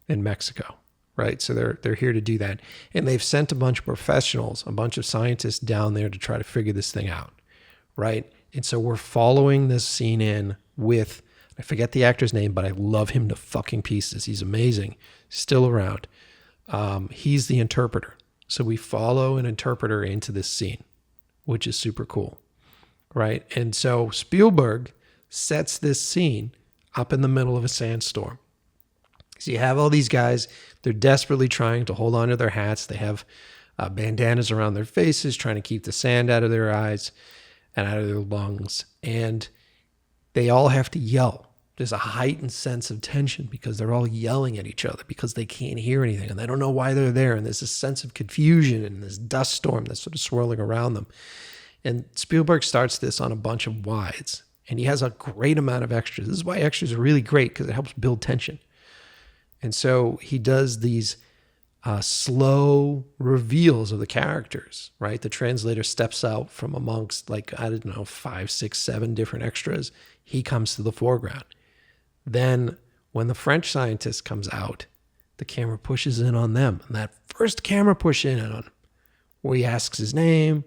in Mexico, right? So they're here to do that. And they've sent a bunch of professionals, a bunch of scientists down there to try to figure this thing out, right? And so we're following this scene in with, I forget the actor's name, but I love him to fucking pieces. He's amazing. Still around. He's the interpreter. So we follow an interpreter into this scene, which is super cool, right? And so Spielberg sets this scene up in the middle of a sandstorm. So you have all these guys, they're desperately trying to hold on to their hats. They have bandanas around their faces, trying to keep the sand out of their eyes and out of their lungs. And they all have to yell. There's a heightened sense of tension because they're all yelling at each other because they can't hear anything and they don't know why they're there. And there's this sense of confusion and this dust storm that's sort of swirling around them. And Spielberg starts this on a bunch of wides. And he has a great amount of extras. This is why extras are really great, because it helps build tension. And so he does these slow reveals of the characters, right? The translator steps out from amongst, like, I don't know, 5, 6, 7 different extras. He comes to the foreground. Then when the French scientist comes out, the camera pushes in on them. And that first camera push in on him, where he asks his name,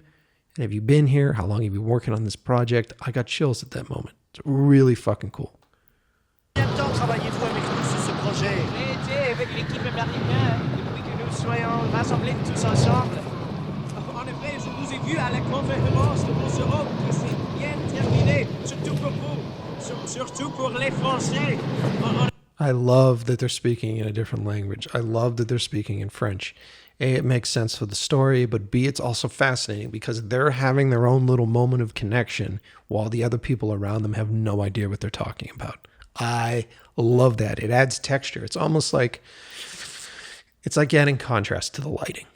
and have you been here? How long have you been working on this project? I got chills at that moment. It's really fucking cool. Combien de temps travaillez-vous avec nous sur ce projet? J'ai été avec l'équipe américaine depuis que nous soyons rassemblés tous ensemble. En effet, je vous ai vu vu à la conférence de ce homme que c'est bien terminé, surtout pour vous, surtout pour les Français. I love that they're speaking in a different language. I love that they're speaking in French. A, it makes sense for the story, but B, it's also fascinating because they're having their own little moment of connection while the other people around them have no idea what they're talking about. I love that. It adds texture. It's almost like, it's like adding contrast to the lighting,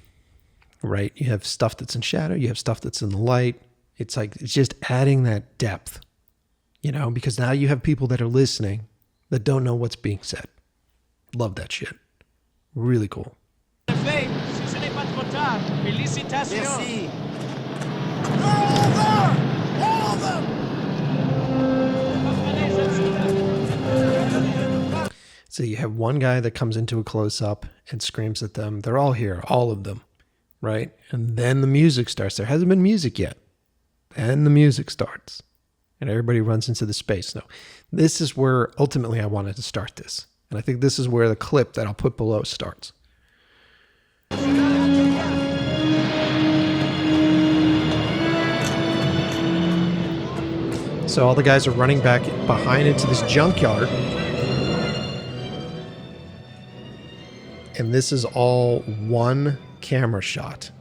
right? You have stuff that's in shadow, you have stuff that's in the light. It's like, it's just adding that depth, you know, because now you have people that are listening that don't know what's being said. Love that shit. Really cool. Si ce n'est pas trop tard, félicitations. Merci. All of them! So you have one guy that comes into a close-up and screams at them. They're all here, all of them, right? And then the music starts. There hasn't been music yet. Then the music starts. And everybody runs into the space. No, this is where ultimately I wanted to start this. And I think this is where the clip that I'll put below starts. So all the guys are running back behind into this junkyard. And this is all one camera shot.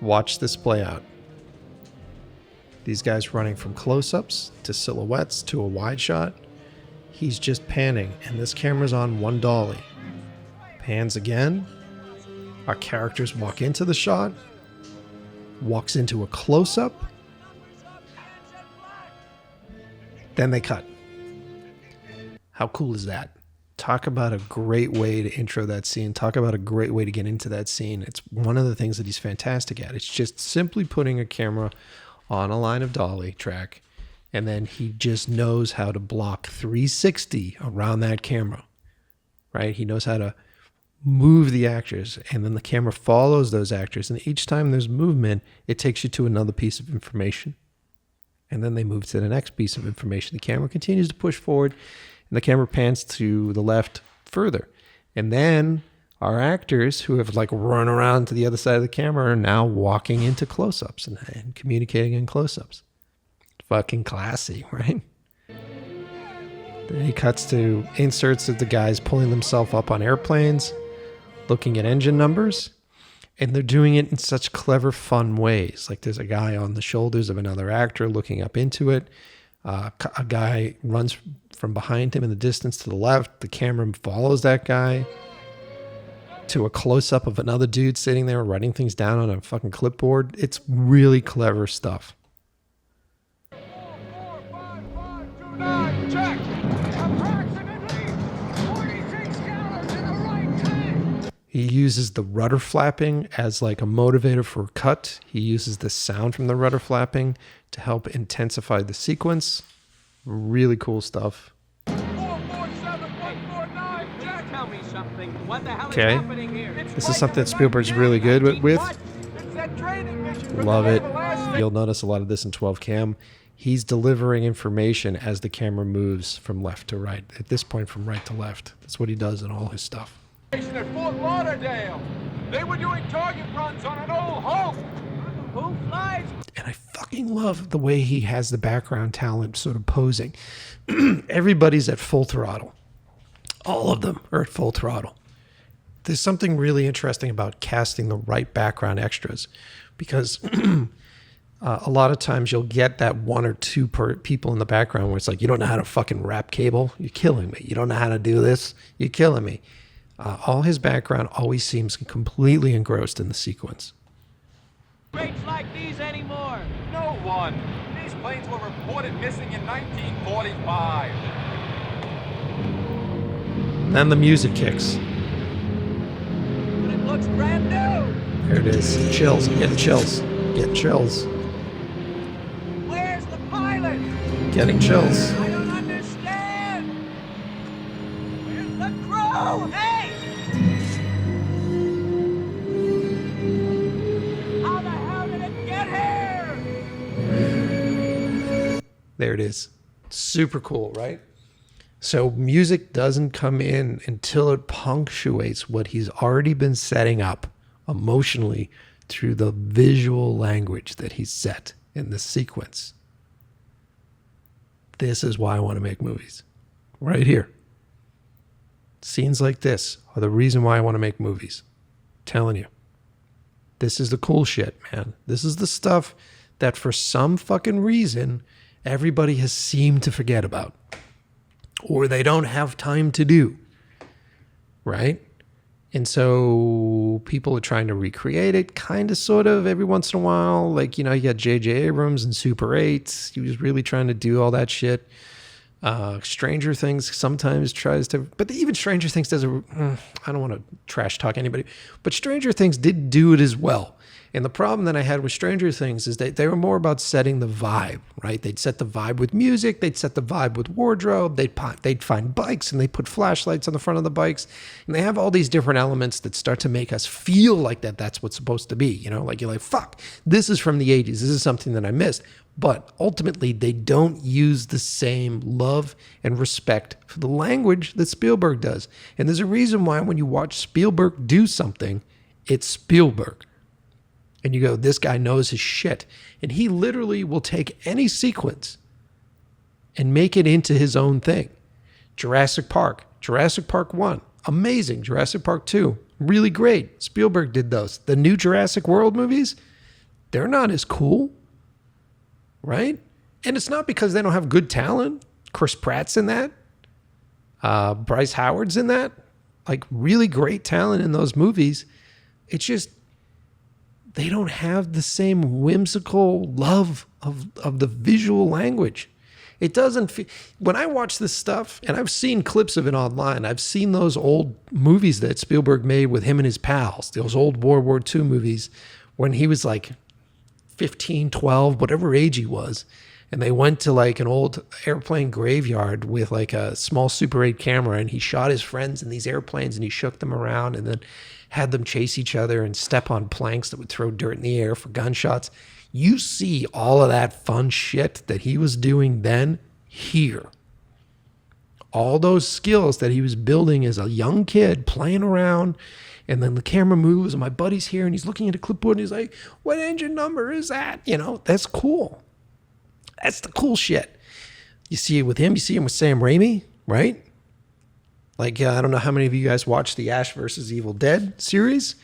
Watch this play out. These guys running from close-ups to silhouettes to a wide shot. He's just panning, and this camera's on one dolly. Pans again. Our characters walk into the shot. Walks into a close-up. Then they cut. How cool is that? Talk about a great way to intro that scene. Talk about a great way to get into that scene. It's one of the things that he's fantastic at. It's just simply putting a camera on a line of dolly track, and then he just knows how to block 360 around that camera, right? He knows how to move the actors, and then the camera follows those actors, and each time there's movement, it takes you to another piece of information. And then they move to the next piece of information. The camera continues to push forward, and the camera pans to the left further. And then our actors who have like run around to the other side of the camera are now walking into close-ups and communicating in close-ups. Fucking classy, right? Then he cuts to inserts of the guys pulling themselves up on airplanes, looking at engine numbers, and they're doing it in such clever, fun ways. Like there's a guy on the shoulders of another actor looking up into it. A guy runs from behind him in the distance to the left. The camera follows that guy to a close-up of another dude sitting there writing things down on a fucking clipboard. It's really clever stuff. Check. Approximately 46 gallons in the right tank. He uses the rudder flapping as like a motivator for a cut. He uses the sound from the rudder flapping to help intensify the sequence. Really cool stuff. 447149, check. Tell me something. What the hell Okay. is happening here? This is something that Spielberg's really good with. It's that training mission. Love it. You'll notice a lot of this in 12 cam. He's delivering information as the camera moves from left to right. At this point, from right to left. That's what he does in all his stuff. At Fort Lauderdale. They were doing target runs on an old Hulk. Who flies? And I fucking love the way he has the background talent sort of posing. Everybody's at full throttle. All of them are at full throttle. There's something really interesting about casting the right background extras because a lot of times you'll get that one or two people in the background where it's like, you don't know how to fucking wrap cable? You're killing me. You don't know how to do this? You're killing me. All his background always seems completely engrossed in the sequence. Rates like these anymore. No one. These planes were reported missing in 1945. Then the music kicks. But it looks brand new. There it is. Chills. Getting chills. Getting chills. Where's the pilot? Getting chills. I don't understand. Where's the crew? Hey! How the hell did it get here? There it is. Super cool, right? So music doesn't come in until it punctuates what he's already been setting up emotionally through the visual language that he set in the sequence. This is why I want to make movies. Right here. Scenes like this are the reason why I want to make movies. I'm telling you. This is the cool shit, man. This is the stuff that for some fucking reason everybody has seemed to forget about. Or they don't have time to do. Right? And so people are trying to recreate it, kind of, sort of, every once in a while. Like, you know, you got J.J. Abrams and Super 8. He was really trying to do all that shit. Stranger Things sometimes tries to, but even Stranger Things does I don't want to trash talk anybody, but Stranger Things did do it as well. And the problem that I had with Stranger Things is that they were more about setting the vibe, right? They'd set the vibe with music, they'd set the vibe with wardrobe, they'd find bikes and they put flashlights on the front of the bikes, and they have all these different elements that start to make us feel like that's what's supposed to be, you know? Like, you're like, fuck, this is from the 80s, this is something that I missed. But ultimately, they don't use the same love and respect for the language that Spielberg does. And there's a reason why when you watch Spielberg do something, it's Spielberg. And you go, this guy knows his shit. And he literally will take any sequence and make it into his own thing. Jurassic Park 1, amazing. Jurassic Park 2, really great. Spielberg did those. The new Jurassic World movies, they're not as cool. Right? And it's not because they don't have good talent. Chris Pratt's in that. Bryce Howard's in that. Like, really great talent in those movies. It's just, they don't have the same whimsical love of the visual language. It doesn't feel, when I watch this stuff, and I've seen clips of it online, I've seen those old movies that Spielberg made with him and his pals, those old World War II movies, when he was like 15, 12, whatever age he was. And they went to like an old airplane graveyard with like a small Super 8 camera, and he shot his friends in these airplanes and he shook them around and then had them chase each other and step on planks that would throw dirt in the air for gunshots. You see all of that fun shit that he was doing then here. All those skills that he was building as a young kid, playing around. And then the camera moves, and my buddy's here, and he's looking at a clipboard, and he's like, what engine number is that? You know, that's cool. That's the cool shit. You see it with him. You see him with Sam Raimi, right? Like, I don't know how many of you guys watched the Ash vs. Evil Dead series,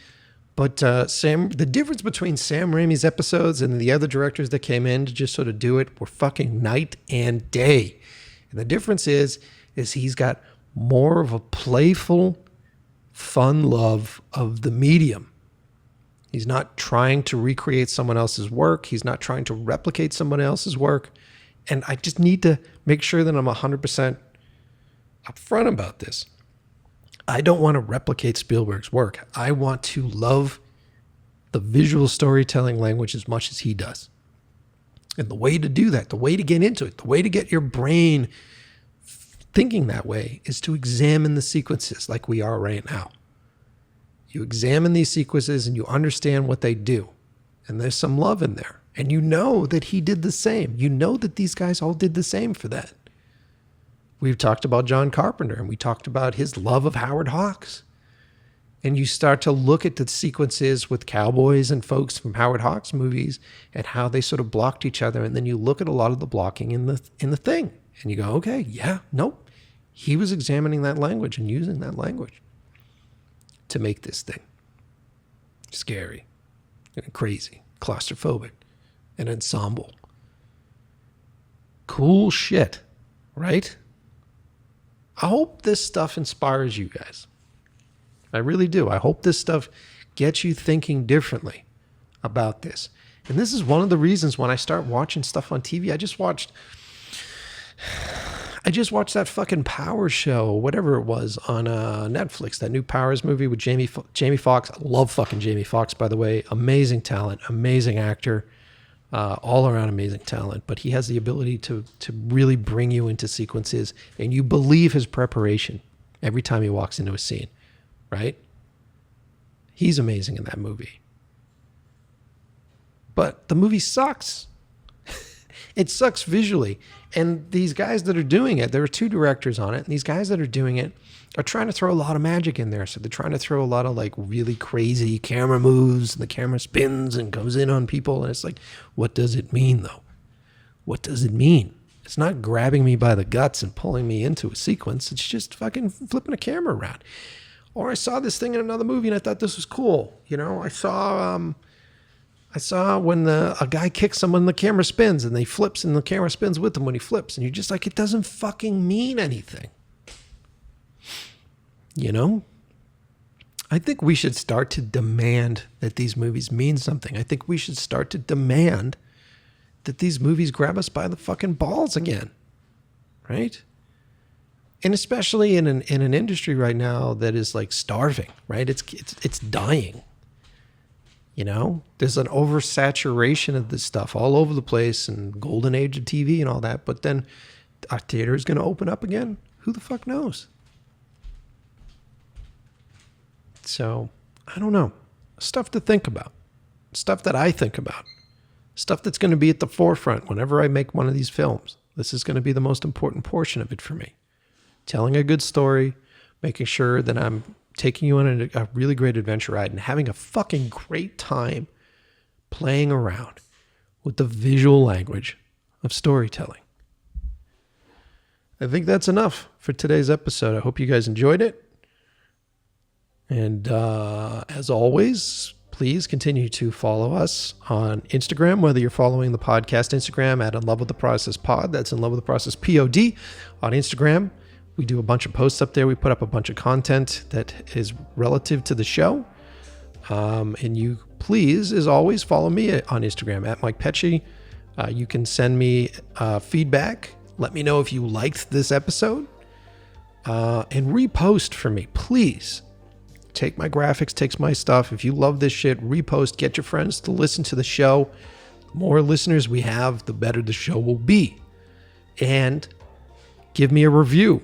but the difference between Sam Raimi's episodes and the other directors that came in to just sort of do it were fucking night and day. And the difference is he's got more of a playful, fun love of the medium. He's not trying to recreate someone else's work. He's not trying to replicate someone else's work. And I just need to make sure that I'm 100% upfront about this. I don't want to replicate Spielberg's work. I want to love the visual storytelling language as much as he does. And the way to do that, the way to get into it, the way to get your brain thinking that way is to examine the sequences like we are right now. You examine these sequences and you understand what they do. And there's some love in there. And you know that he did the same. You know that these guys all did the same for that. We've talked about John Carpenter, and we talked about his love of Howard Hawks. And you start to look at the sequences with cowboys and folks from Howard Hawks movies and how they sort of blocked each other. And then you look at a lot of the blocking in the thing. And you go, okay, yeah, nope. He was examining that language and using that language to make this thing scary and crazy, claustrophobic, an ensemble. Cool shit, right? I hope this stuff inspires you guys. I really do. I hope this stuff gets you thinking differently about this. And this is one of the reasons when I start watching stuff on TV, I just watched that fucking Powers show, whatever it was, on Netflix, that new Powers movie with Jamie Foxx. I love fucking Jamie Foxx, by the way. Amazing talent, amazing actor, all around amazing talent. But he has the ability to really bring you into sequences, and you believe his preparation every time he walks into a scene, right? He's amazing in that movie. But the movie sucks. It sucks visually. And these guys that are doing it, there are 2 directors on it, and these guys that are doing it are trying to throw a lot of magic in there. So they're trying to throw a lot of like really crazy camera moves, and the camera spins and goes in on people. And it's like, what does it mean though? What does it mean? It's not grabbing me by the guts and pulling me into a sequence. It's just fucking flipping a camera around. Or I saw this thing in another movie and I thought this was cool. You know, I saw when a guy kicks someone, the camera spins and they flips and the camera spins with him when he flips. And you're just like, it doesn't fucking mean anything. You know? I think we should start to demand that these movies mean something. I think we should start to demand that these movies grab us by the fucking balls again. Right? And especially in an industry right now that is like starving, right? It's dying. You know, there's an oversaturation of this stuff all over the place, and golden age of TV and all that. But then our theater is going to open up again. Who the fuck knows? So I don't know. Stuff to think about. Stuff that I think about. Stuff that's going to be at the forefront whenever I make one of these films. This is going to be the most important portion of it for me. Telling a good story, making sure that I'm taking you on a really great adventure ride and having a fucking great time playing around with the visual language of storytelling. I think that's enough for today's episode. I hope you guys enjoyed it. And as always, please continue to follow us on Instagram, whether you're following the podcast Instagram at In Love With The Process Pod. That's In Love With The Process POD on Instagram. We do a bunch of posts up there. We put up a bunch of content that is relative to the show. And you please, as always, follow me on Instagram at Mike Pecci. You can send me feedback. Let me know if you liked this episode. And repost for me, please. Take my graphics, take my stuff. If you love this shit, repost. Get your friends to listen to the show. The more listeners we have, the better the show will be. And give me a review.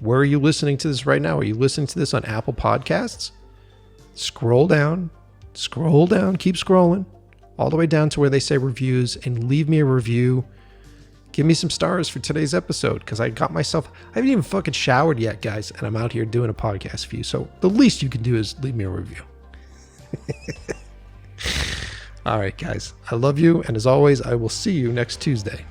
Where are you listening to this right now? Are you listening to this on Apple Podcasts? Scroll down, keep scrolling, all the way down to where they say reviews, and leave me a review. Give me some stars for today's episode, because I haven't even fucking showered yet, guys, and I'm out here doing a podcast for you. So the least you can do is leave me a review. All right, guys, I love you, and as always, I will see you next Tuesday.